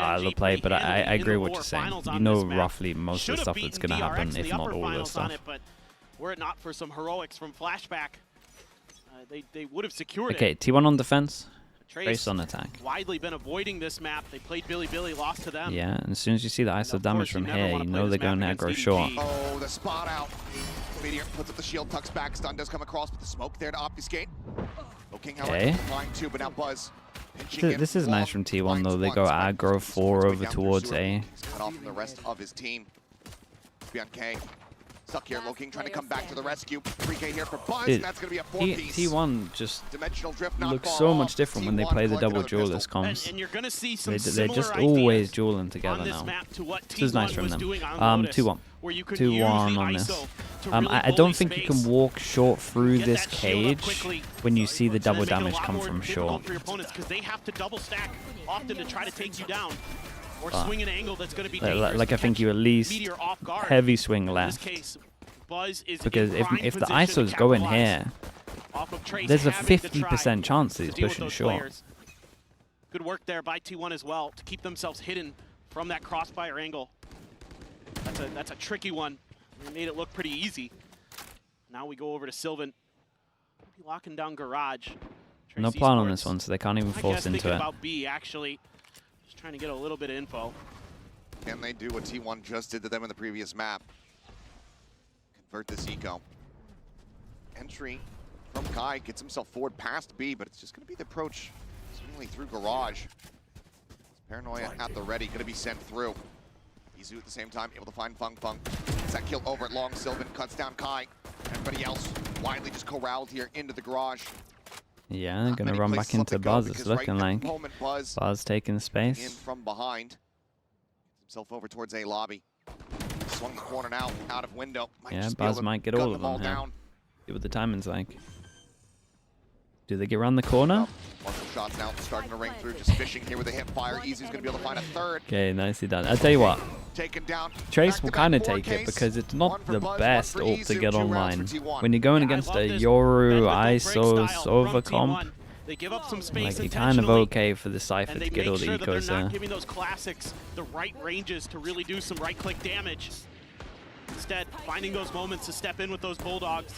style of play, but I agree with what you're saying. You know roughly most of the stuff that's going to happen, if not all the stuff. But were it not for some heroics from Flashback, they would have secured it. Okay, T1 on defense, Trace on attack. Widely been avoiding this map. They played Billy, lost to them. Yeah, and as soon as you see the ISO damage from here, you know they're going to aggro short. Oh, the spot out. Meteor puts up the shield, tucks back. Stun does come across with the smoke there to obfuscate. King, however, flying too, but now Buzz. This is nice from T1 though. They go aggro 4 over towards A. He's cut off from the rest of his team. Beyond K. Stuck here, King trying to come back to the rescue. 3K here for Buzz, and that's going to be a 4-piece. T1 just drift looks so much different when they play the double duelist comps. And you're going to see some They're just always dueling together now. This is nice from them. 2-1. 2-1 on this. I don't think you can walk short through this cage when you see the double damage come from short. Because they have to double stack often to try to take you down. Or swing an angle that's going to be like I think you at least heavy swing left. Because if the ISOs go in here, there's a 50% chance that he's pushing short. Good work there by T1 as well to keep themselves hidden from that crossfire angle. That's a tricky one. They made it look pretty easy. Now we go over to Sylvan. Locking down Garage. No plan on this one, so they can't even force into it. About B, actually. Just trying to get a little bit of info. Can they do what T1 just did to them in the previous map? Convert this eco. Entry from Kai gets himself forward past B, but it's just going to be the approach seemingly through Garage. Paranoia at the ready, going to be sent through. Izu at the same time, able to find Fung Fung. Gets that kill over at long. Sylvan cuts down Kai. Everybody else widely just corralled here into the Garage. Yeah, they're going to run back into Buzz, it's looking like. Buzz taking the space. In from behind. Gets himself over towards A lobby. Swung the corner now, out of window. Yeah, Buzz might get all of them here. See what the timing's like. Do they get around the corner? Marshall shots now, starting to ring through, just fishing here with a hip fire. Easy's going to be able to find a third. Okay, nicely done. I'll tell you what. Taken down. Trace will kind of take it because it's not the best ult to get online. When you're going against a Yoru, ISO, Sova comp, like you're kind of okay for the Cypher to get all the ecos there. Not giving those classics the right ranges to really do some right-click damage. Instead, finding those moments to step in with those Bulldogs.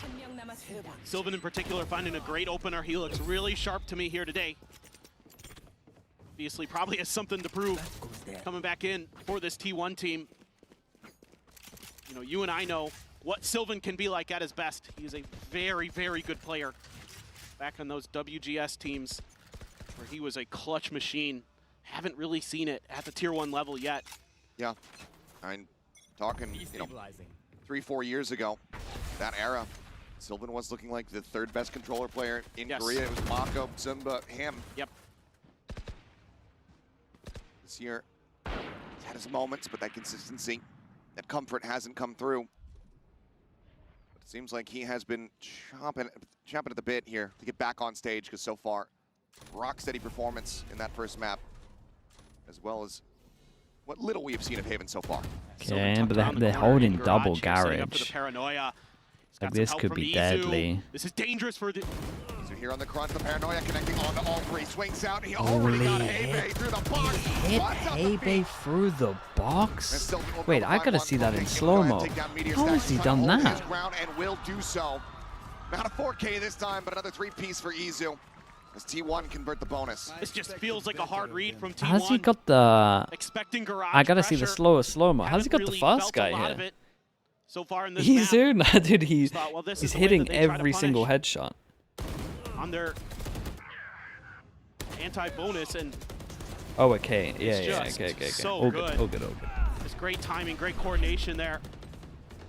Sylvan in particular finding a great opener. He looks really sharp to me here today. Obviously, probably has something to prove coming back in for this T1 team. You know, you and I know what Sylvan can be like at his best. He is a very, very good player. Back on those WGS teams where he was a clutch machine. Haven't really seen it at the Tier 1 level yet. Yeah, I'm talking, you know, 3-4 years ago, that era. Sylvan was looking like the third best controller player in Korea. It was Mako, Zumba, him. Yep. This year, he's had his moments, but that consistency, that comfort hasn't come through. But it seems like he has been chomping at the bit here to get back on stage, because so far, rock steady performance in that first map, as well as what little we have seen of Haven so far. Okay, but they're holding double garage. Like this could be deadly. This is dangerous for the... So here on the crunch, the Paranoia connecting onto all three. Swings out, he already got Hebe through the box. Hit Hebe through the box? Wait, I gotta see that in slow-mo. How has he done that? And will do so. Not a 4K this time, but another 3-piece for Izu. As T1 convert the bonus. This just feels like a hard read from T1. How's he got the... Expecting Garage I gotta see the slow-mo. How's he got the fast guy here? So far in this Izu? Nah, dude, he's hitting every every single headshot. On their anti-bonus and... Oh, okay. Yeah, okay. So all good. Just great timing, great coordination there.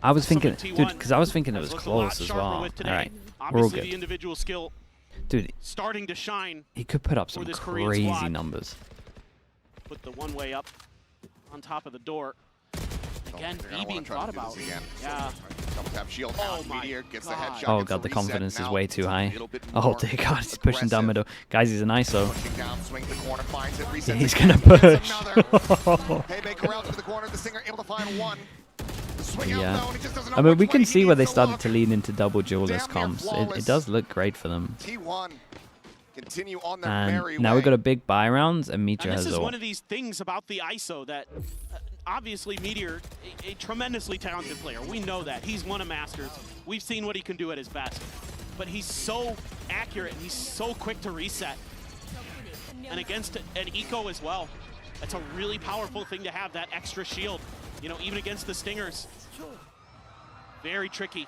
I was thinking, dude, because I was thinking it was close as well. All right, we're all good. The individual skill, dude, starting to shine. He could put up some crazy numbers. Put the one-way up on top of the door. Again, B being thought about. Yeah. Double tap shield. Oh my Meteor gets the headshot. Oh god, the confidence is way too high. Oh dear god, he's pushing down middle. Guys, he's an ISO. Yeah, he's gonna push. Yeah. I mean, we can see where they started to lean into double duelist comps. It does look great for them. T1 continue on their And merry now way. we've got a big buy round, and Meteor And has this is ult. one of these things about the ISO that obviously Meteor, a tremendously talented player. We know that. He's won a Masters. We've seen what he can do at his best. But he's so accurate and he's so quick to reset. And against an eco as well. That's a really powerful thing to have, that extra shield. You know, even against the Stingers. Very tricky.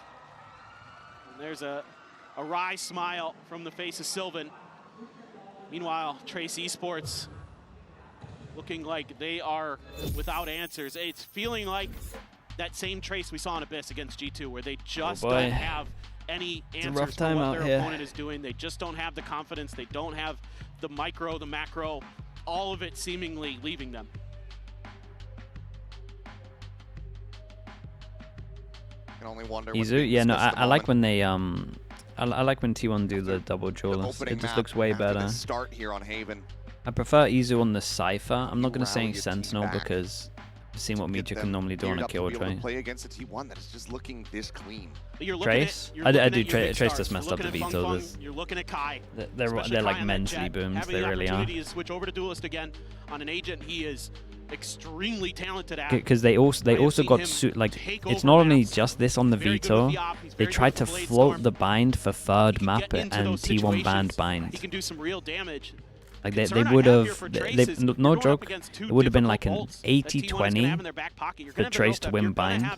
And there's a wry smile from the face of Sylvan. Meanwhile, Trace Esports looking like they are without answers. It's feeling like that same Trace we saw in Abyss against G2, where they just don't have any answers for what their opponent is doing. They just don't have the confidence. They don't have the micro, the macro, all of it seemingly leaving them. Can only wonder. Izu, yeah, no, I like when they I like when T1 do the double duelist. It just looks way better. Start here on Haven. I prefer Izu on the Cypher. I'm not going to say Sentinel because I've seen what Meteor can normally do on a kill tray. Play against a T1 that is just looking this clean. Trace? I do. Trace just messed up the veto. You're looking at Kai. They're like mentally boomed. They really are. Switch over to duelist again on an agent. He is extremely talented at. Because they also got like it's not only just this on the veto. They tried to float the bind for third map and T1 banned bind. He can do some real damage. Like they would have, no joke, it would have been like an 80-20 for Trace to win bind.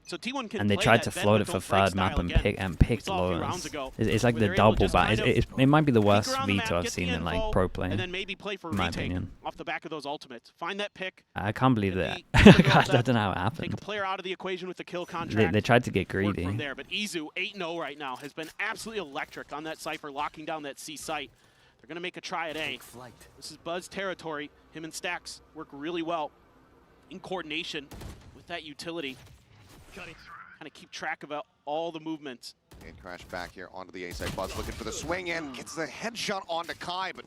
So T1 can and they tried to float it for third map and picked Lawrence. It's like the double bind. It might be the worst veto I've seen in like pro play, and then maybe play for in my opinion. Off the back of those ultimates. Find that pick. I can't believe that. I don't know how it happened. Take a player out of the equation with the kill contract. They tried to get greedy. From there, but Izu 8-0 right now has been absolutely electric on that Cypher, locking down that C site. They're going to make a try at A. This is Buzz territory. Him and Stacks work really well in coordination with that utility. Kind of keep track of all the movements. And crash back here onto the A side. Buzz looking for the swing in. Gets the headshot onto Kai, but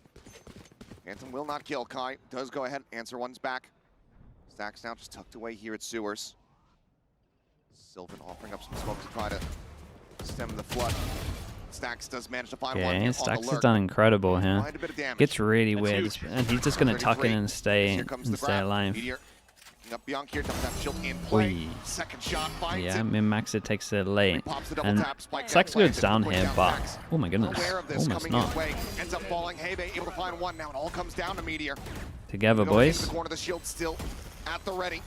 Anthem will not kill. Kai does go ahead. Answer one's back. Stacks now just tucked away here at Sewers. Sylvan offering up some smoke to try to stem the flood. Stacks does manage to find one. Stacks has done incredible here. Gets really weird, and he's just gonna tuck in and stay alive. Up Bianchi here, that shield in play. Second shot finds yeah, min-max it takes it late. And Stacks goes down here, but oh my goodness, almost not. Ends up falling. Hebe able to find one now. It all comes down to Meteor. Together, boys. The corner of the shield still at the ready.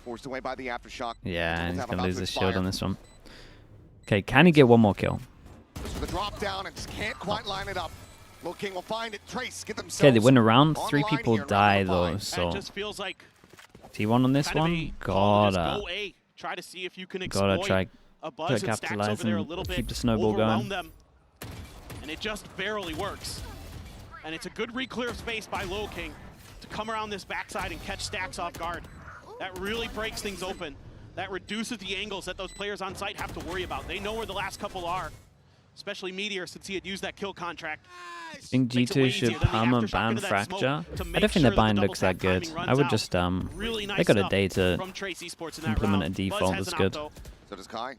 Forced away by the aftershock. Yeah, and he's gonna lose his shield on this one. Okay, can he get one more kill? For the drop down and just can't quite line it up. Lil King will find it. Trace, get themselves. Okay, they win a round. 3 people die though, so it just feels like T1 on this one. Gotta try to see if you can exploit a Buzz and Stacks over there a little bit, keep the snowball going. Them, and it just barely works. And it's a good re-clear of space by Lil King to come around this backside and catch Stacks off guard. That really breaks things open. That reduces the angles that those players on site have to worry about. They know where the last couple are, especially Meteor since he had used that kill contract. I think G2 should perma ban Fracture. I don't think the bind looks that good. I would just, they got a day to implement a default that's good. So does Kai.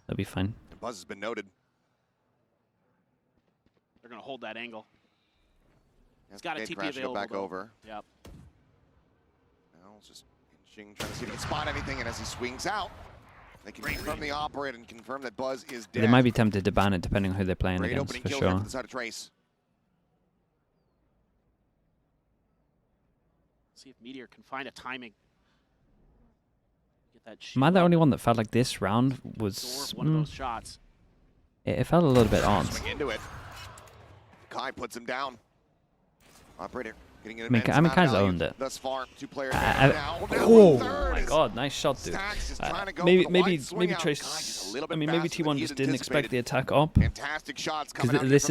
That'll be fine. Buzz has been noted. They're going to hold that angle. He's got a TP available. Back over. Yep. Now it's just inching, trying to see if he can spot anything, and as he swings out, they can confirm the operator and confirm that Buzz is dead. They might be tempted to ban it depending on who they're playing against, for sure. See if Meteor can find a timing. Get that Am I the only one that felt like this round was one of those shots? It felt a little bit odd. Swing into it. Kai puts him down. Operator getting it. I mean, Kai's owned it. Thus far, 2 players oh my god, nice shot, dude. Maybe Trace. I mean, maybe T1 just didn't expect the attack up. Fantastic shots coming out. This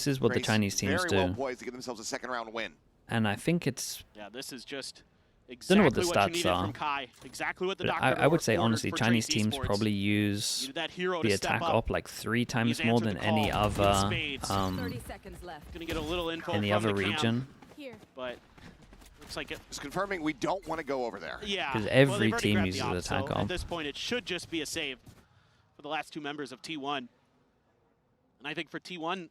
is what the Chinese teams do. Well poised to give themselves a second round win. And I think it's. Yeah, this is just exactly what the stats are. From Kai. Exactly what the doctor I would say honestly, Chinese teams probably use the attack up like 3 times more than any other any other region. But looks like it's confirming we don't want to go over there. Yeah, because every team uses attack up. At this point, it should just be a save for the last 2 members of T1. And I think for T1,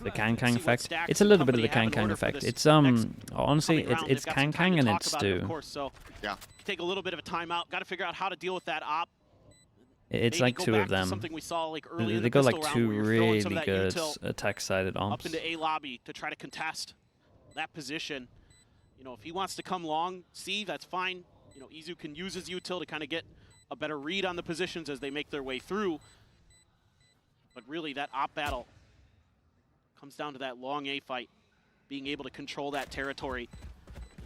the Kang effect. It's a little bit of the Kang effect. It's honestly, it's Kang and it's Stu. So yeah, take a little bit of a timeout. Got to figure out how to deal with that op. It's like two of them. Something we saw like early in they the go like round two where you're really some of that good util attack-sided up ops. into A lobby to try to contest that position. You know, if he wants to come long, that's fine. You know, Izu can use his util to kind of get a better read on the positions as they make their way through. But really, that op battle comes down to that long A fight, being able to control that territory.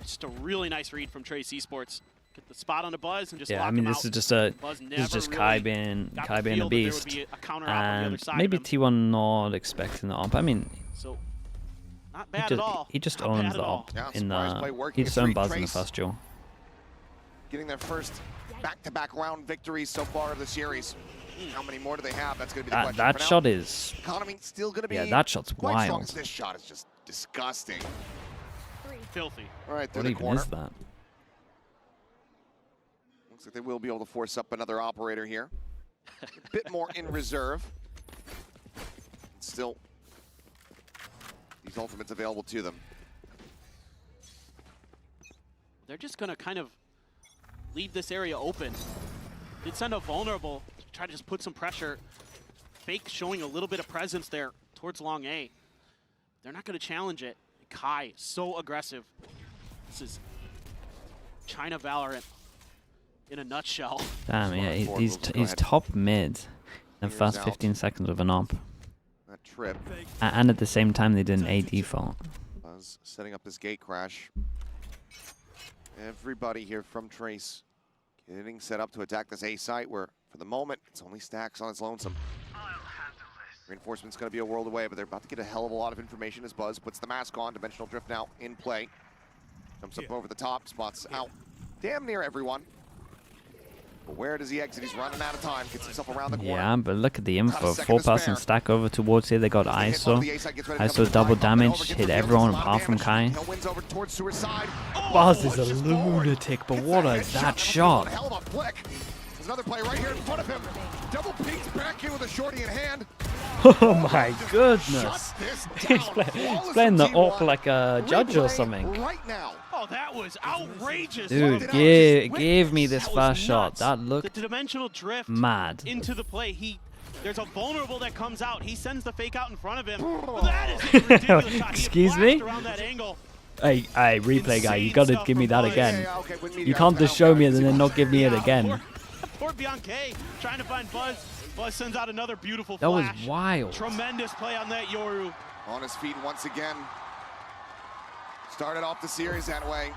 Just a really nice read from Trace Esports. Get the spot on the Buzz and just lock him out. This is just Kai being a beast. And maybe T1 not expecting the op. I mean, so not bad at all. He just owns the op in the. He just owned Buzz in the first duel. Getting their first back-to-back round victories so far of the series. How many more do they have? That's going to be the question. That shot is. Economy still going to be. Yeah, that shot's wild. This shot is just disgusting. Filthy. All right, through what the corner. What even is that? Looks like they will be able to force up another operator here. A bit more in reserve. Still, these ultimates available to them. They're just going to kind of leave this area open. Did send a vulnerable to try to just put some pressure. Fake showing a little bit of presence there towards long A. They're not going to challenge it. Kai, so aggressive. This is China Valorant in a nutshell. Damn, yeah, he's top mid in the first 15 seconds of an op. That trip. And at the same time, they did an A default. Buzz setting up this gate crash. Everybody here from Trace getting set up to attack this A site where, for the moment, it's only Stacks on its lonesome. Reinforcement's going to be a world away, but they're about to get a hell of a lot of information as Buzz puts the mask on. Dimensional Drift now in play. Jumps up over the top, spots out damn near everyone. But where does he exit? He's running out of time. Gets himself around the corner. Yeah, but look at the info. 4-person stack over towards here. They got ISO. ISO double damage. Hit everyone apart from Kai. Buzz is a lunatic, but what is that shot? There's another play right here in front of him. Double peeks back in with a shorty in hand. Oh my goodness. He's playing the op like a judge or something. Right now. Oh, that was outrageous. Dude, give me this first shot. That looked the dimensional drift mad. Into the play. There's a vulnerable that comes out. He sends the fake out in front of him. That is a ridiculous shot. Excuse me? Around that angle. Hey, replay guy, you gotta give me that again. You can't just show me it and then not give me it again. Poor Bianca trying to find Buzz. Buzz sends out another beautiful flash. That was wild. Tremendous play on that Yoru. On his feet once again. Started off the series that way.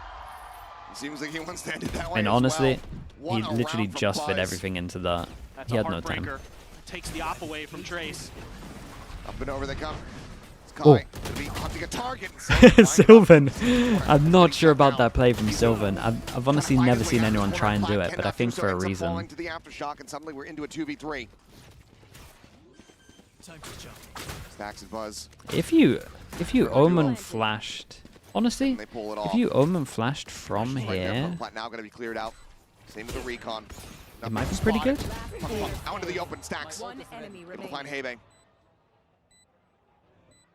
It seems like he wants to end it that way. And honestly, well. he literally just fit everything into that. That's he had no time. Takes the op away from Trace. Up and over they come. Oh. Be hunting a target. Sylvan. I'm not sure about that play from Sylvan. I've honestly never seen anyone try and do it, but I think for a reason. To the aftershock, and suddenly we're into a 2v3. Stacks and Buzz. If you Omen flashed, honestly, if you Omen flashed from here, now going to be cleared out. Same with the recon. It might be pretty good. Out into the open, Stacks. We'll find Hebe.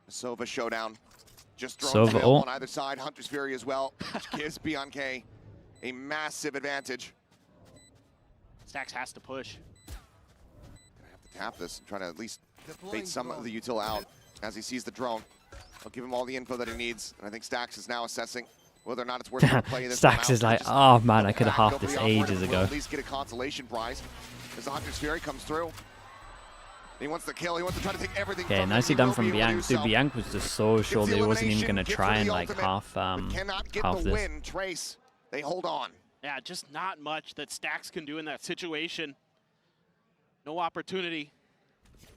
Sova showdown. Just drones available on either side. Hunter's Fury as well, which gives Bianca a massive advantage. Stacks has to push. Gonna have to tap this and try to at least bait some of the util out as he sees the drone. I'll give him all the info that he needs, and I think Stacks is now assessing whether or not it's worth to play this. Stacks is like, oh man, I could have halved this ages ago. At least get a consolation prize as the Hunter's Fury comes through. He wants to kill. He wants to try to take everything. Okay, nicely done from Bianca. Dude, Bianca was just so sure that he wasn't even gonna try and like half this. Trace, they hold on. Yeah, just not much that Stacks can do in that situation. No opportunity.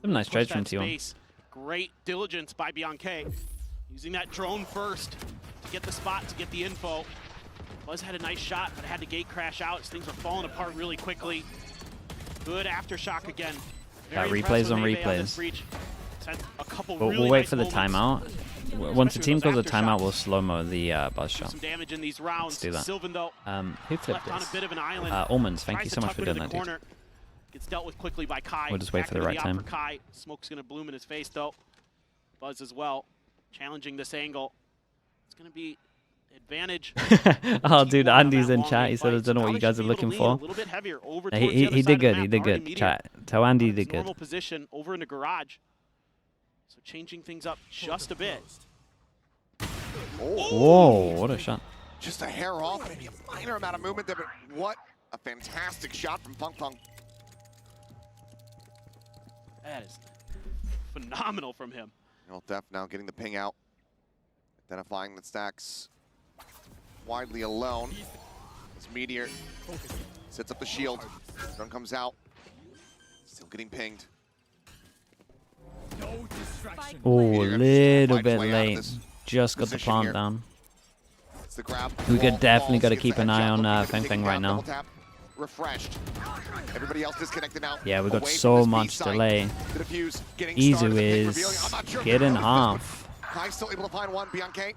Some nice trades from T1. Great diligence by Bianca. Using that drone first to get the spot, to get the info. Buzz had a nice shot, but had to gate crash out as things were falling apart really quickly. Good aftershock again. Replays on replays. We'll wait for the timeout. Once the team calls a timeout, we'll slow-mo the Buzz shot. Some damage in these rounds. Let's do that. Sylvan, though, who flipped this? on a bit of an island. Almonds, thank you so much for doing that, dude. Gets dealt with quickly by Kai. We'll just wait for the right time. Kai. Smoke's going to bloom in his face, though. Buzz as well, challenging this angle. It's going to be advantage. Oh, dude, Andy's in chat. He said, I don't know what you guys are looking for. He did good. He did good. Chat. Tell Andy he did good. Normal position over in the garage. So changing things up just a bit. Whoa, what a shot. Just a hair off, maybe a minor amount of movement there, but what a fantastic shot from Fung Fung. That is phenomenal from him. Def now getting the ping out, identifying that Stacks widely alone. This Meteor sets up the shield. Drone comes out, still getting pinged. Oh, a little bit late. Just got the plant down. We could definitely got to keep an eye on Feng Feng right now. Refreshed. Everybody else disconnected now. Yeah, we got so much delay. Izu is getting half. Kai's still able to find one beyond K.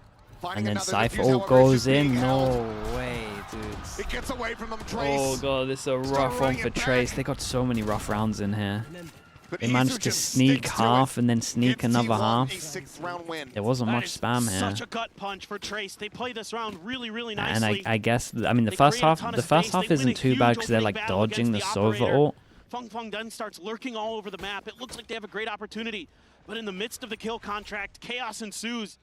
And then Cypher goes in. No way, dude. It gets away from them, Trace. Oh god, this is a rough one for Trace. They got so many rough rounds in here. They managed to sneak half and then sneak another half. There wasn't much spam here. Such a gut punch for Trace. They play this round really, really nicely. And I guess, I mean, the first half isn't too bad because they're like dodging the Sova ult. Fung Fung then starts lurking all over the map. It looks like they have a great opportunity, but in the midst of the kill contract, chaos ensues.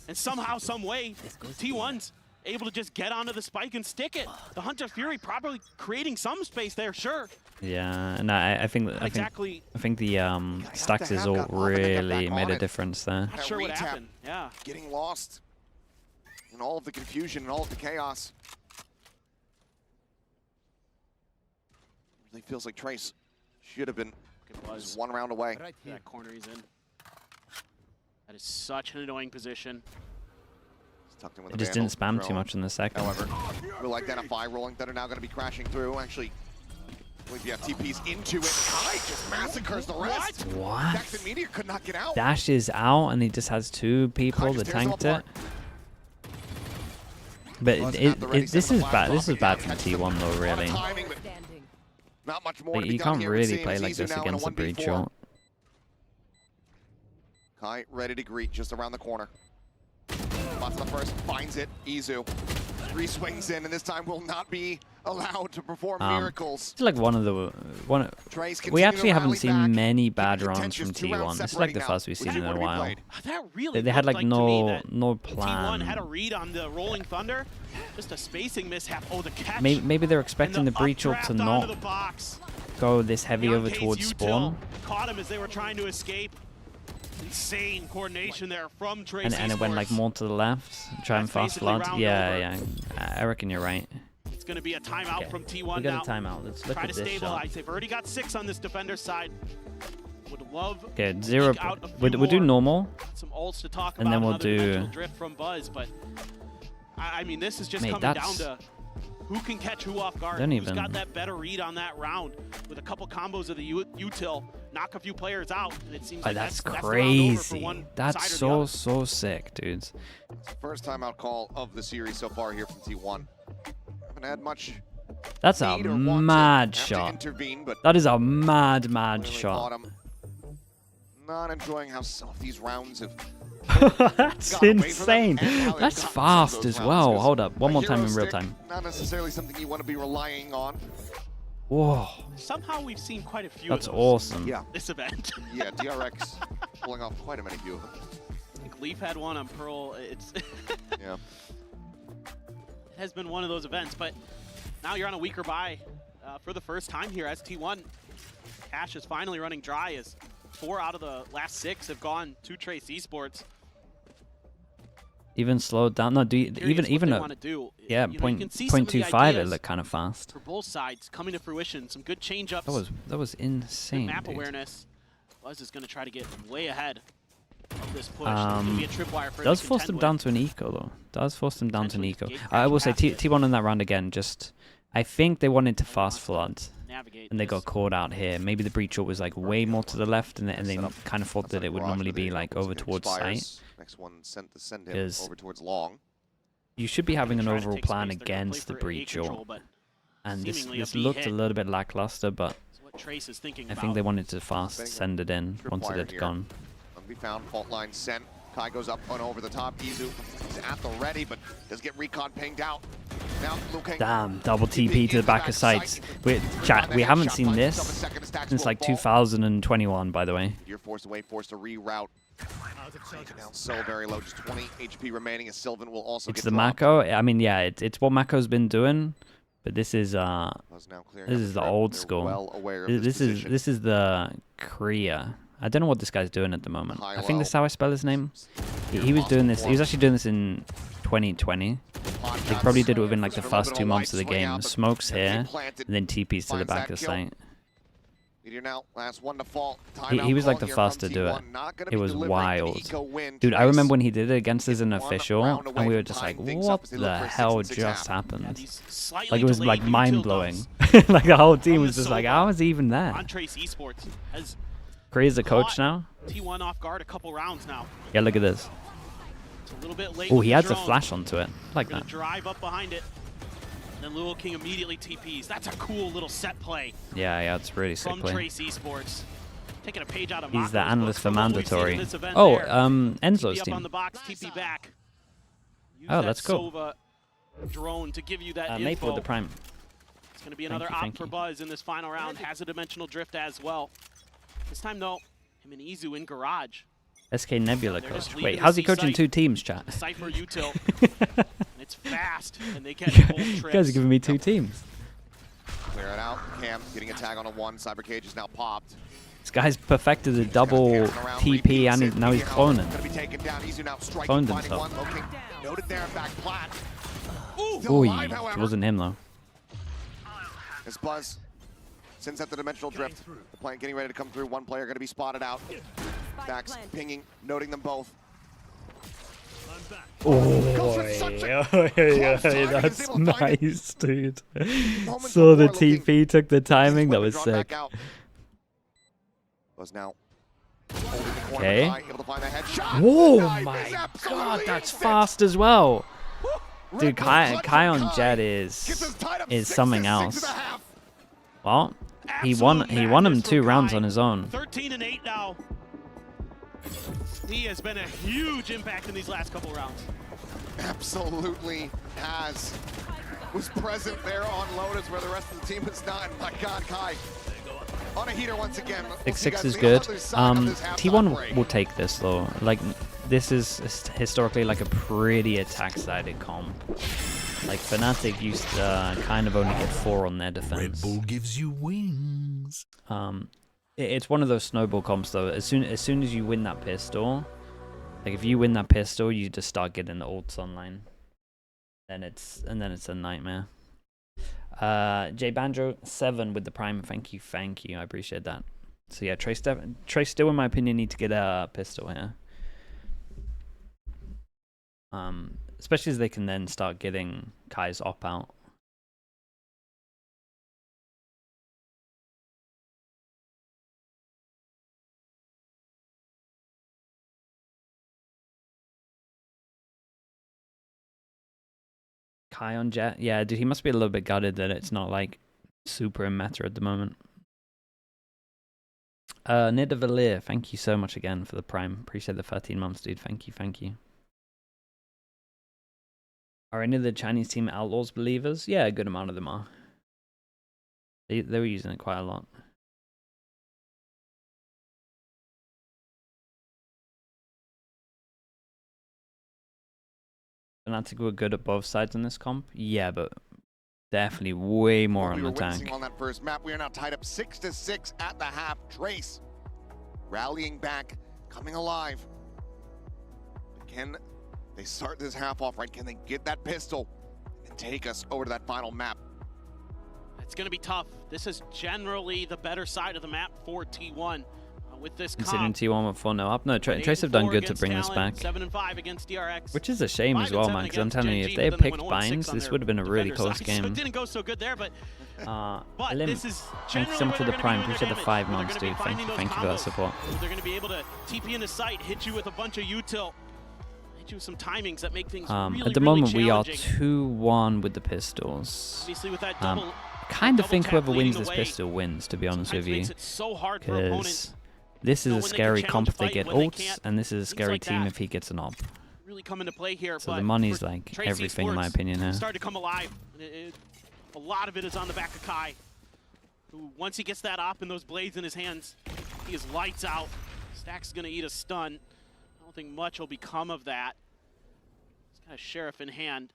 And somehow, some way, T1's able to just get onto the spike and stick it. The Hunter Fury probably creating some space there, sure. Yeah, and I think the Stacks' ult really made a difference there. Not sure what happened. Yeah. Getting lost in all of the confusion and all of the chaos. Really feels like Trace should have been just one round away. Right here. That corner he's in. That is such an annoying position. It just didn't spam too much in the second. However, we'll identify rolling that are now going to be crashing through. Actually, I believe you have TPs into it. Kai just massacres the rest. What? Jackson Meteor could not get out. Dash is out and he just has two people that tanked it. But this is bad. This is bad from T1 though, really. Not much more You can't really play like this against the breach ult. Kai ready to greet just around the corner. Spots the first, finds it. Izu re-swings in, and this time will not be allowed to perform miracles. It's like we actually haven't seen many bad runs from T1. This is like the first we've seen in a while. That really they had like no T1 plan. had a read on the Rolling Thunder, just a spacing mishap. Oh, the catch. Maybe they're expecting the breach ult to not go this heavy over towards spawn. Caught him as they were trying to escape. Insane coordination there from Trace. And it went like more to the left. Try and fast flood. Yeah. I reckon you're right. It's going to be a timeout from T1 now. We got a timeout. Let's look Try at to this stabilize. shot. They've already got 6 on this defender's side. Would love. Okay, 0. We'll do normal. Some ults to talk about. And then we'll do drift from Buzz, but I mean, this is just coming down to who can catch who off guard. Who's got that better read on that round with a couple combos of the util. Knock a few players out, and it seems like that's crazy. That's so sick, dudes. It's the first timeout call of the series so far here from T1. Haven't had much. That's a mad shot. That is a mad shot. Not enjoying how some of these rounds have. That's insane. That's fast as well. Hold up, one more time in real time. Not necessarily something you want to be relying on. Whoa. Somehow we've seen quite a few That's of those awesome. Yeah. This event. Yeah, DRX pulling off quite a many few of them. I think Leaf had one on Pearl. It's yeah. It has been one of those events, but now you're on a weaker bye for the first time here as T1. Cash is finally running dry as 4 out of the last 6 have gone to Trace Esports. Even slowed down. No, even yeah, 0.25 it looked kind of fast. For both sides coming to fruition, some good change-ups. That was insane. Good map awareness. Buzz is going to try to get way ahead of this push. There's be a tripwire for does force them down to an eco though. Does force them down to an eco. I will say T1 in that round again. Just I think they wanted to fast flood. And they got caught out here. Maybe the breach ult was like way more to the left, and they kind of thought that it would normally be like over towards site. Next one sent to send him over towards long. You should be having an overall plan against the breach ult. And this looked a little bit lackluster, but what Trace is thinking I about. think they wanted to fast send it in once it had gone. We found fault line sent. Kai goes up and over the top. Izu is at the ready, but does get recon pinged out. Now Luke Damn, double TP to the back of sights. Chat, we haven't seen this since like 2021, by the way. You're forced away, forced to reroute. Now so very low, just 20 HP remaining, as Sylvan will also It's get the Mako. I mean, yeah, it's what Mako's been doing, but this is the old school. This is the Korea. I don't know what this guy's doing at the moment. I think this is how I spell his name. He was doing this. He was actually doing this in 2020. They probably did it within like the first 2 months of the game. Smokes here, and then TPs to the back of the site. He was like the first to do it. It was wild. Dude, I remember when he did it against us in official, and we were just like, what the hell just happened? Like, it was like mind-blowing. Like, the whole team was just like, how is he even there? Korea's a coach now. T1 off guard a couple rounds now. Yeah, look at this. Oh, he adds a flash onto it. Like that. Drive up behind it. And then Lil King immediately TPs. That's a cool little set play. Yeah, it's really sick from play. Trace Esports. Taking a page out of He's the analyst for mandatory. Oh, Enzo's team. On the box, TP back. Oh, that's cool. Sova drone to give you that Maple with the prime. It's going to be another op for Buzz in this final round. Has a dimensional drift as well. This time, though, him and Izu in garage. SK Nebula coach. Wait, how's he coaching 2 teams, chat? Cypher util. It's fast, and they catch both trips. You guys are giving me 2 teams. Clear it out. Cam getting a tag on a 1. Cyber Cage is now popped. This guy's perfected a double TP, and now he's cloning. Cloned himself. Noted there, back plat. Ooh, it wasn't him though. It's Buzz. Since at the dimensional drift, the plant getting ready to come through. One player going to be spotted out. Backs pinging, noting them both. Oh, yeah, that's nice, dude. So the TP took the timing. That was sick. Was now. Okay. Oh my god, that's fast as well. Dude, Kai on Jet is something else. Well, he won him 2 rounds on his own. 13-8 now. He has been a huge impact in these last couple rounds. Absolutely has. Was present there on Lotus where the rest of the team is not. My god, Kai. On a heater once again. 6-6 is good. T1 will take this though. Like, this is historically like a pretty attack-sided comp. Like, Fnatic used to kind of only get 4 on their defense. Red Bull gives you wings. It's one of those snowball comps though. As soon as you win that pistol, like if you win that pistol, you just start getting the ults online. And then it's a nightmare. J Banjo 7 with the prime. Thank you. I appreciate that. So yeah, Trace still, in my opinion, need to get a pistol here. Especially as they can then start getting Kai's op out. Kai on Jet. Yeah, dude, he must be a little bit gutted that it's not like super in meta at the moment. Nidavellir, thank you so much again for the prime. Appreciate the 13 months, dude. Thank you. Are any of the Chinese team Outlaws believers? Yeah, a good amount of them are. They were using it quite a lot. Fnatic were good at both sides on this comp. Yeah, but definitely way more on attack. On that first map, we are now tied up 6-6 at the half. Trace rallying back, coming alive. Can they start this half off right? Can they get that pistol and take us over to that final map? It's going to be tough. This is generally the better side of the map for T1. With this considering T1 with 4-0 up. No, Trace have done good to bring this back. 7-5 against DRX. Which is a shame as well, man, because I'm telling you, if they had picked Binds, this would have been a really close game. So it didn't go so good there, but this is thanks so much for the prime. Appreciate the 5 months, dude. Thank you for that support. They're going to be able to TP into sight, hit you with a bunch of util, hit you with some timings that make things really, at the moment, we are challenging. 2-1 with the pistols. Obviously, with that double kind of think whoever wins this pistol wins, to be honest with you. Because this is a scary comp if they get ults, and this is a scary team if he gets an op. Really come into play here, so the money's like everything in my opinion here. Started to come alive. A lot of it is on the back of Kai, who once he gets that op and those blades in his hands, he is lights out. Stack's gonna eat a stun. I don't think much will become of that. He's got a Sheriff in hand,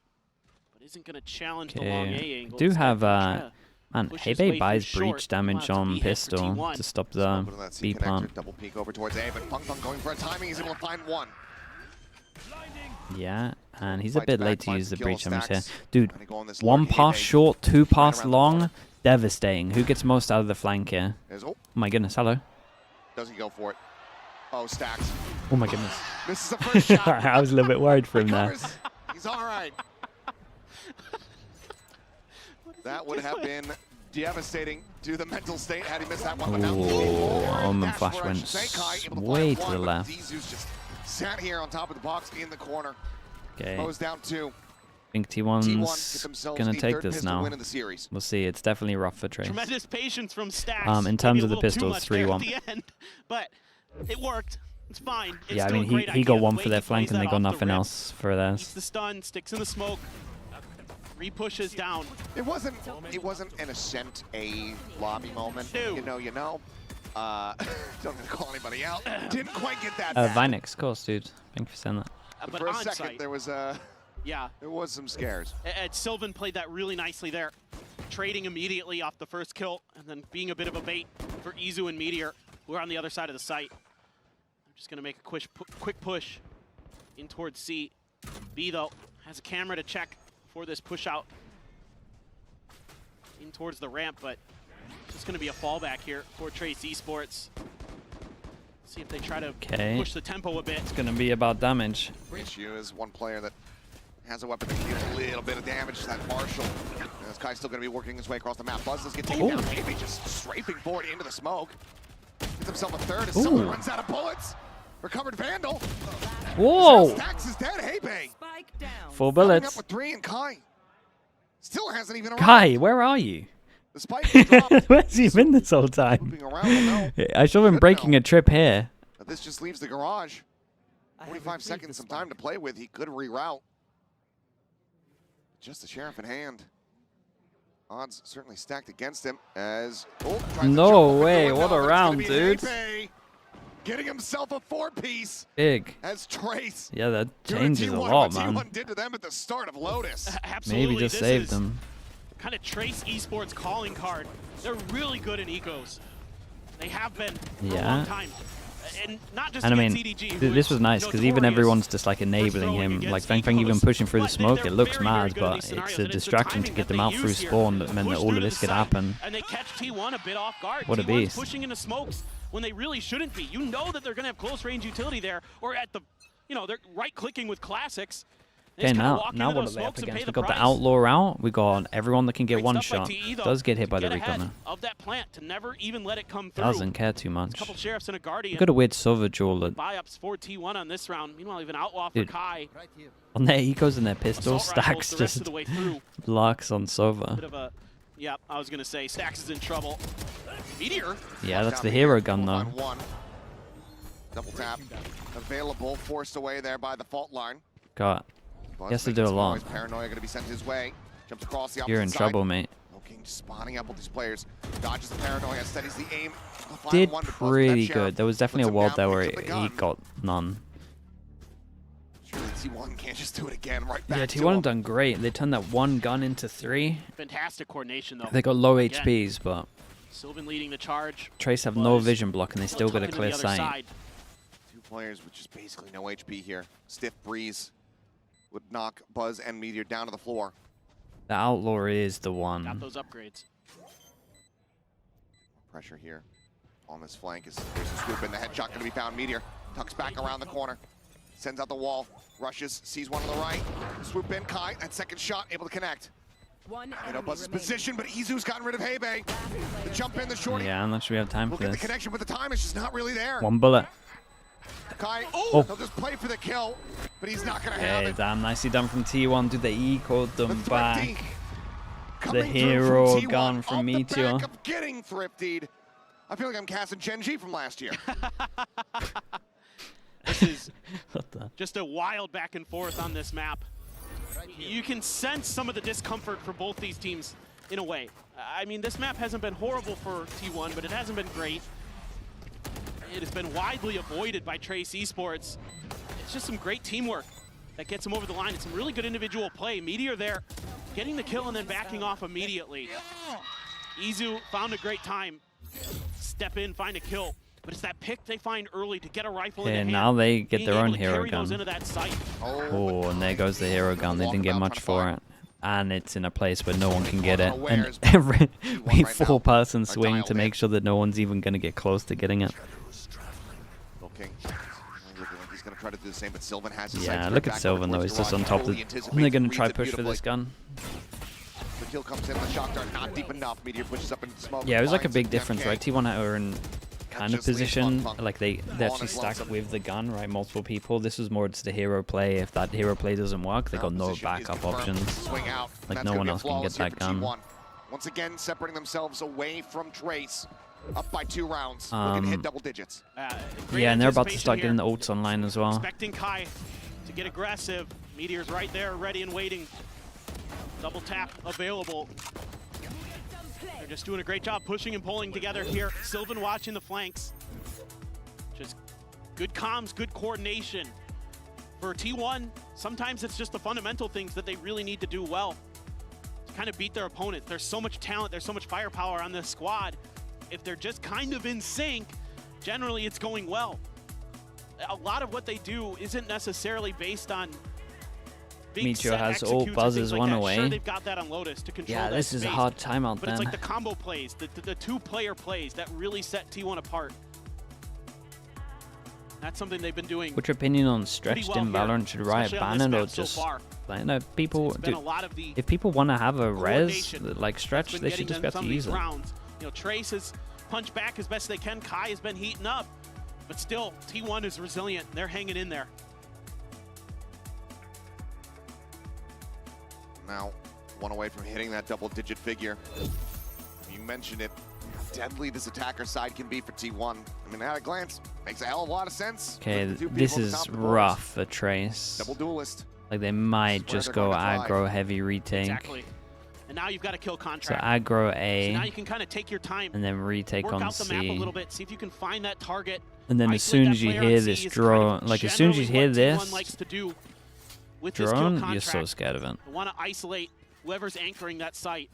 but isn't gonna challenge the long A angle. Do have man, Hebe buys breach damage on pistol to stop the B plant. Double peek over towards A, but Pung Pung going for a timing. He's able to find one. Yeah, and he's a bit late to use the breach damage here. Dude, one pass short, two pass long, devastating. Who gets most out of the flank here? Oh my goodness, hello. Does he go for it? Oh, Stacks. Oh my goodness. This is the first shot. I was a little bit worried for him there. He's all right. That would have been devastating to the mental state had he missed that one. Omen flash went way to the left. Zizu's just sat here on top of the box in the corner. Okay. Goes down 2. I think T1's gonna take this now. We'll see. It's definitely rough for Trace. Tremendous patience from Stacks. In terms of the pistols, 3-1. But it worked. It's fine. It's yeah, I mean he got one for their flank and they got nothing else for theirs. Eats the stun, sticks in the smoke. Re-pushes down. It wasn't an Ascent A lobby moment. No. You know. Don't gonna call anybody out. Didn't quite get that. Vinex, of course, dude. Thank you for saying that. But for a second, there was some scares. And Sylvan played that really nicely there, trading immediately off the first kill, and then being a bit of a bait for Izu and Meteor, who are on the other side of the site. They're just gonna make a quick push in towards C. B though has a camera to check for this push out in towards the ramp, but it's going to be a fallback here for Trace Esports. See if they try to push the tempo a bit. It's going to be about damage. The issue is one player that has a weapon that can deal a little bit of damage to that Marshall. And this guy's still going to be working his way across the map. Buzz does get taken down. Maybe just strafing forward into the smoke. Gets himself a third as someone runs out of bullets. Recovered Vandal. Whoa! Stacks is dead. Hey, Bay. 4 bullets. Up with 3 and Kai still hasn't even arrived. Kai, where are you? The spike dropped. Where's he been this whole time? I saw him breaking a trip here. But this just leaves the garage. 45 seconds, some time to play with. He could reroute. Just the Sheriff in hand. Odds certainly stacked against him as... no way, what a round, dude. Getting himself a 4-piece. Big. As Trace. Yeah, that changes a lot, man. T1 did to them at the start of Lotus. Absolutely. Maybe just saved them. Kind of Trace Esports calling card. They're really good in ecos. They have been for a long time. And not just against CDG, this was nice because even everyone's just like enabling him. Like Fang even pushing through the smoke, it looks mad, but it's a distraction to get them out through spawn that meant that all of this could happen. And they catch T1 a bit off guard. What a beast. Pushing into smokes when they really shouldn't be. You know that they're going to have close range utility there, or at the, they're right-clicking with classics. Okay, now what are they up against? We got the Outlaw out. We got everyone that can get one shot. Does get hit by the Reconner. Of that plant to never even let it come through. Doesn't care too much. A couple Sheriffs and a Guardian. Got a weird Silver Jewel. Buy-ups for T1 on this round. Meanwhile, even Outlaw for Kai. On their ecos and their pistols, Stacks just blocks on Sova. Bit of a, yeah, I was gonna say Stacks is in trouble. Meteor. Yeah, that's the hero gun though. Double tap available, forced away there by the fault line. Got. He has to do a lot. Paranoia going to be sent his way. Jumps across the opposite You're in trouble, mate. King spawning up with these players. Dodges the Paranoia, steadies the aim. Did pretty good. There was definitely a wall there where he got none. Surely T1 can't just do it again. Right back. Yeah, T1 done great. They turned that one gun into 3. Fantastic coordination though. They got low HPs, but Sylvan leading the charge. Trace have no vision block and they still got a clear sight. 2 players with just basically no HP here. Stiff breeze would knock Buzz and Meteor down to the floor. The Outlaw is the one. Got those upgrades. Pressure here on this flank. There's a swoop in. The headshot going to be found. Meteor tucks back around the corner. Sends out the wall. Rushes. Sees one on the right. Swoop in. Kai. That second shot able to connect. Buzz's position, but Izu's gotten rid of Hebe. The jump in the shorty. Yeah, I'm not sure we have time for this. Get the connection, but the time is just not really there. 1 bullet. Kai, he'll just play for the kill, but he's not going to have it. Damn, nicely done from T1. Dude, they ecoed them back. coming hero through from T1 gun from off Meteor. the back of getting thriftied. I feel like I'm casting Genji from last year. This is just a wild back and forth on this map. You can sense some of the discomfort for both these teams in a way. I mean, this map hasn't been horrible for T1, but it hasn't been great. It has been widely avoided by Trace Esports. It's just some great teamwork that gets them over the line. It's some really good individual play. Meteor there, getting the kill and then backing off immediately. Izu found a great time. Step in, find a kill. But it's that pick they find early to get a rifle in Okay, hand. now they get Being their own able to hero carry those gun. into that site. Oh, and there goes the hero gun. They didn't get much for it. And it's in a place where no one can get it. And every 4-person swing to make sure that no one's even going to get close to getting it. Looking like he's going to try to do the same, but Sylvan has his Yeah, sights look right at back Sylvan though. towards He's just on Garage. top of Fully it. anticipates And they're going to reads try it push for this beautifully. gun. The kill comes in, the shock dart not deep enough. Meteor pushes up into smoke. Yeah, it was like a finds big MK. difference, right? T1 are in kind of just leaves position, Funk like they all on actually his stack lonesome. with the gun, right? Multiple people. This was more just the hero play. If that hero play doesn't work, they got no Position is backup confirmed. options. Swing out. Like, That's no gonna one be a else can flawless get here that for gun. T1. Once again, separating themselves away from Trace. Up by 2 rounds. Looking to hit double digits. Great Yeah, and they're about to start anticipation getting here. the ults online as well. Expecting Kai to get aggressive. Meteor's right there, ready and waiting. Double tap available. They're just doing a great job pushing and pulling together here. Sylvan watching the flanks. Just good comms, good coordination. For T1, sometimes it's just the fundamental things that they really need to do well to kind of beat their opponents. There's so much talent, there's so much firepower on this squad. If they're just kind of in sync, generally it's going well. A lot of what they do isn't necessarily based on big Meteor set has executes ult, or buzzes things like one that. away. Sure, they've got that on Lotus to control Yeah, that this is a space, hard timeout but it's then. like the combo plays, the two-player plays that really set T1 apart. That's something they've been doing. What's your opinion on stretched well in here, Valorant? Should Riot especially on ban this it or map so just far. like, no, people It's been do, a lot of the if people want to have a res coordination like stretch, been they getting should just them be able some to of use these it. rounds. You know, Trace has punched back as best they can. Kai has been heating up, but still, T1 is resilient. They're hanging in there. Now, one away from hitting that double-digit figure. You mentioned it. How deadly this attacker side can be for T1. I mean, at a glance, makes a hell of a lot of sense. Okay, With the 2 this people at the is top of the boards. rough for Trace. Double duelist. Like they might This is where just they're go gonna thrive. aggro heavy retake. Exactly. And now you've got a kill So contract. aggro So A now you can kind of take your time, and then retake work on out the map a C. little bit, see if you can find that target. And then as Isolate soon that as you player hear on this C is drone, kind of like as soon as you generally hear what T1 this likes to do with this kill drone, contract. you're so scared of it. They want to isolate whoever's anchoring that site,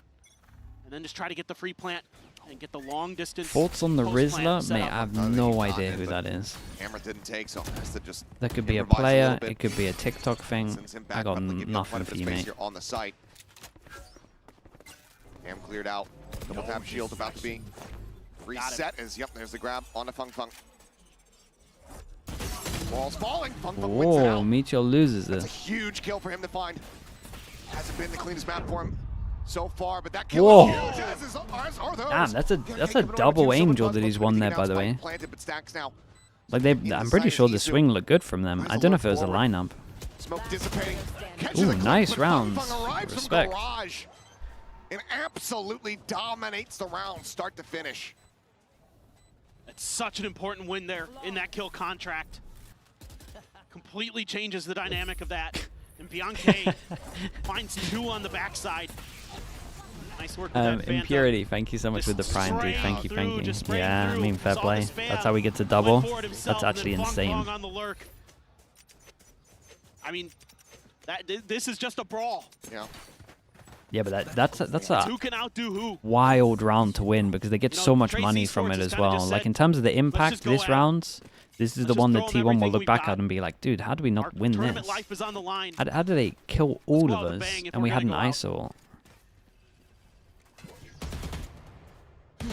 and then just try to get the free plant and get the long distance. Thoughts on the post-plant Rizzler? set Mate, I up. have I think no he got idea it, who but that is. Camera didn't take, so has to just That could be a improvise player, little bit. it could be a TikTok thing. Sends him back I got up, but give you nothing quite a for bit you, of space mate. here on the site. Cam cleared out. Double tap shield about to be reset. As yep, there's the grab on the Fung Fung. Walls falling. Fung Fung wins it Whoa, out. Meteor loses That's a it. huge kill for him to find. Hasn't been the cleanest map for him so far, but that kill Whoa. is huge. As is Arthur. Damn, that's a Gonna that's take a him double over to angel Sylvan that he's Buzz, won looking there, to by the get way. out, planted, but Stacks now. Like they, In I'm the pretty side sure of the Izu. swing looked good from them. Nice I don't know if it look was a forward. lineup. Smoke dissipating. Catches Ooh, the clip, nice but Fung rounds. Fung arrives Respect. From Garage and absolutely dominates the round, start to finish. It's such an important win there in that kill contract. Completely changes the dynamic of that. And Bianca finds 2 on the backside. Nice work with that Phantom. Impurity, thank you so much Just with the prime, dude. spraying Thank you, through, thank you. just spraying Yeah, I through. mean, fair Saw play. this That's spam, how we get to went double. for it himself, That's actually and then Fung insane. Fung on the lurk. I mean, this is just a brawl. Yeah. Yeah, but that's a Who can outdo who? wild round to win because they get You know, so much Trace money from Esports it has as kinda well. just Like said, in terms of the just impact, go this at it. rounds, this is Let's the just one throw that them T1 will everything look we've back got. at and be like, dude, how did we Our not win tournament this? life is on the line. How did they kill all go of out with a us bang if and we're we had an gonna go out. ISO?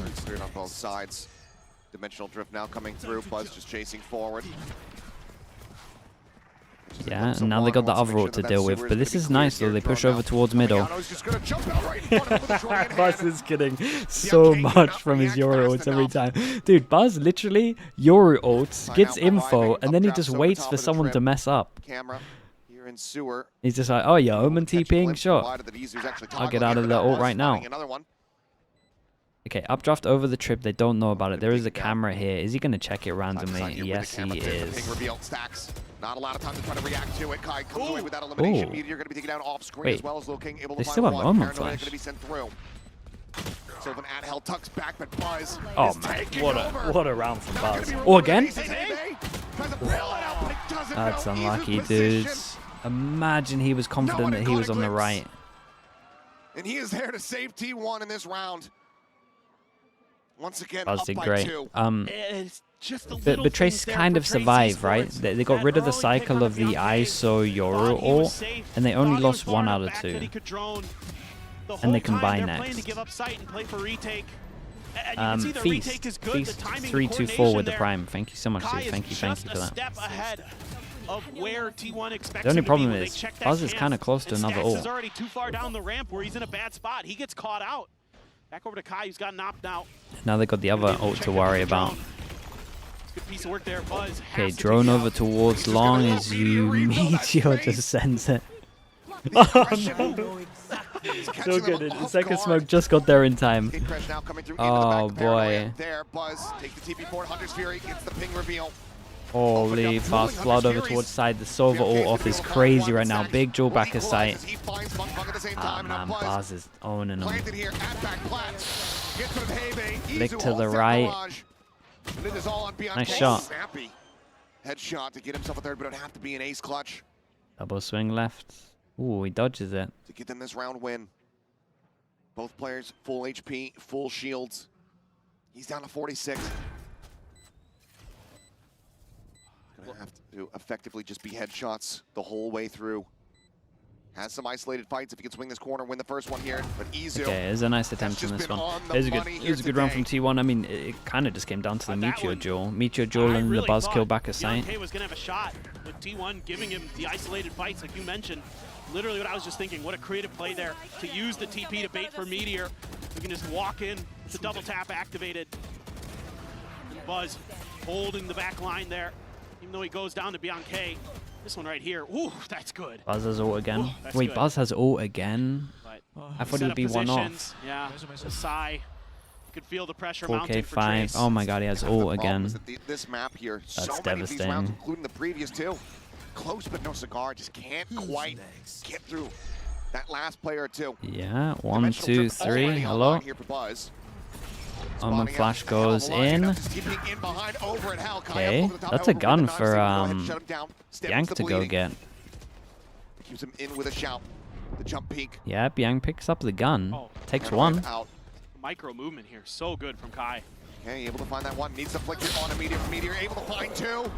It's cleared on both sides. Dimensional drift now coming through. Buzz just chasing forward. Yeah, and now they got the other ult to deal with. But this is nice though. They push over towards middle. Buzz is getting so much from his Euro ults every time. Dude, Buzz literally Euro ults, gets info, and then he just waits for someone to mess up. Camera here They're in sewer. He's just like, oh, yeah, I'm TPing, sure. I'll get out of the ult right now. Okay, updraft over the trip. They don't know about it. There is a camera here. Is he going to check it randomly? Yes, he is. Not a lot of time to try to react to it. Kai comes away with that elimination. Meteor going to be taken down off screen as well as looking able to they still have moment flash. Going to be sent through. Sylvan at hell tucks back, but Buzz oh man, what a round from Buzz. Oh, again? That's unlucky, dudes. Imagine he was confident that he was on the right. And he is there to save T1 in this round. Once again, Buzz did great. But Trace kind of survived, right? They got rid of the cycle of the ISO Yoru ult, and they only lost 1 out of 2. And they can buy next. Feast 324 with the Prime. Thank you so much, dude. Thank you for that. The only problem is Buzz is kind of close to another ult. Already too far down the ramp where he's in a bad spot. He gets caught out. Back over to Kai, who's got knocked out. Now they got the other ult to worry about. Good piece of work there, Buzz. Okay, drone over towards long as you Meteor just sends it. Oh no! So good. The second smoke just got there in time. Oh boy. Holy fast flood over towards side. The Sova ult off is crazy right now. Big dual back of sight. Ah man, Buzz is owning him. Flick to the right. Nice shot. Headshot to get himself a third, but it'd have to be an ace clutch. Double swing left. Ooh, he dodges it. To get them this round win. Both players full HP, full shields. He's down to 46. Gonna have to effectively just be headshots the whole way through. Has some isolated fights if he can swing this corner, win the first one here. But Izu. Okay, there's a nice attempt on this one. It was a good round from T1. I mean, it kind of just came down to the Meteor duel. Meteor duel and the Buzz kill back of sight. BNK was gonna have a shot with T1 giving him the isolated fights, like you mentioned. Literally what I was just thinking, what a creative play there to use the TP to bait for Meteor. We can just walk in, the double tap activated. And Buzz holding the back line there, even though he goes down to BNK. This one right here, ooh, that's good. Buzz has ult again. Ooh, wait, good. Buzz has ult again? But I thought it would be one off. Yeah, a sigh. You could feel the pressure mounting for 4K5. Trace. Oh my god, he has ult again. This map here, that's devastating. Rounds, including the previous two. Close but no cigar, just can't quite get through that last player or two. Yeah, 1, 2, 3. Hello. When flash goes in. Okay, that's a gun for Yank to go get. Keeps him in with a shout. The jump peek. Yeah, Yang picks up the gun. Takes one. Micro movement here, so good from Kai. Okay, able to find that one. Needs to flick it on a Meteor. Meteor able to find two.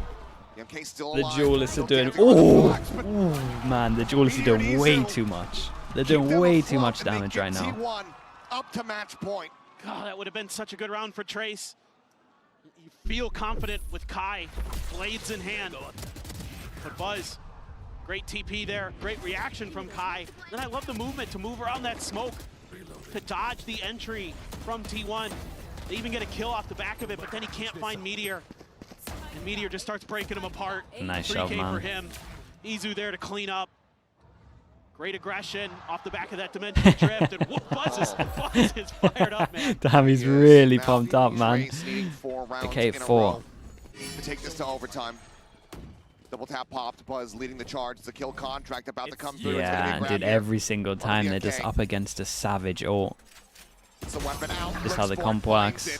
MK still alive. The duelists are doing. Oh man, the duelists are doing way too much. They're doing way too much damage right now. Up to match point. God, that would have been such a good round for Trace. You feel confident with Kai, blades in hand. But Buzz, great TP there, great reaction from Kai. Then I love the movement to move around that smoke, to dodge the entry from T1. They even get a kill off the back of it, but then he can't find Meteor. And Meteor just starts breaking him apart. Nice shot, man. For him. Izu there to clean up. Great aggression off the back of that dimensional drift. And Buzz is fired up, man. Damn, he's really pumped up, man. Okay, 4. To take this to overtime. Double tap popped. Buzz leading the charge. It's a kill contract about to come through. Yeah, dude, every single time they're just up against a savage ult. Just how the comp works.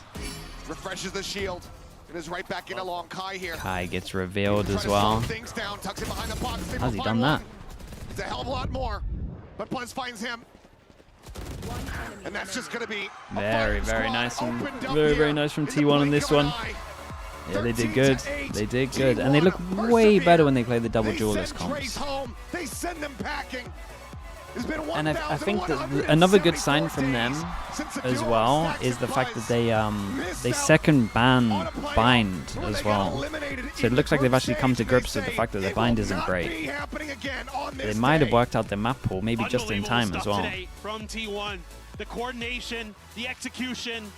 Refreshes the shield. It is right back in along Kai here. Kai gets revealed as well. How's he done that? It's a hell of a lot more, but Buzz finds him. And that's just going to be very nice from very nice from T1 on this one. Yeah, they did good. They did good, and they look way better when they play the double duelist comps. They send them packing. And I think that another good sign from them as well is the fact that they second ban bind as well. So it looks like they've actually come to grips with the fact that the bind isn't great. They might have worked out their map pool maybe just in time as well. From T1, the coordination, the execution,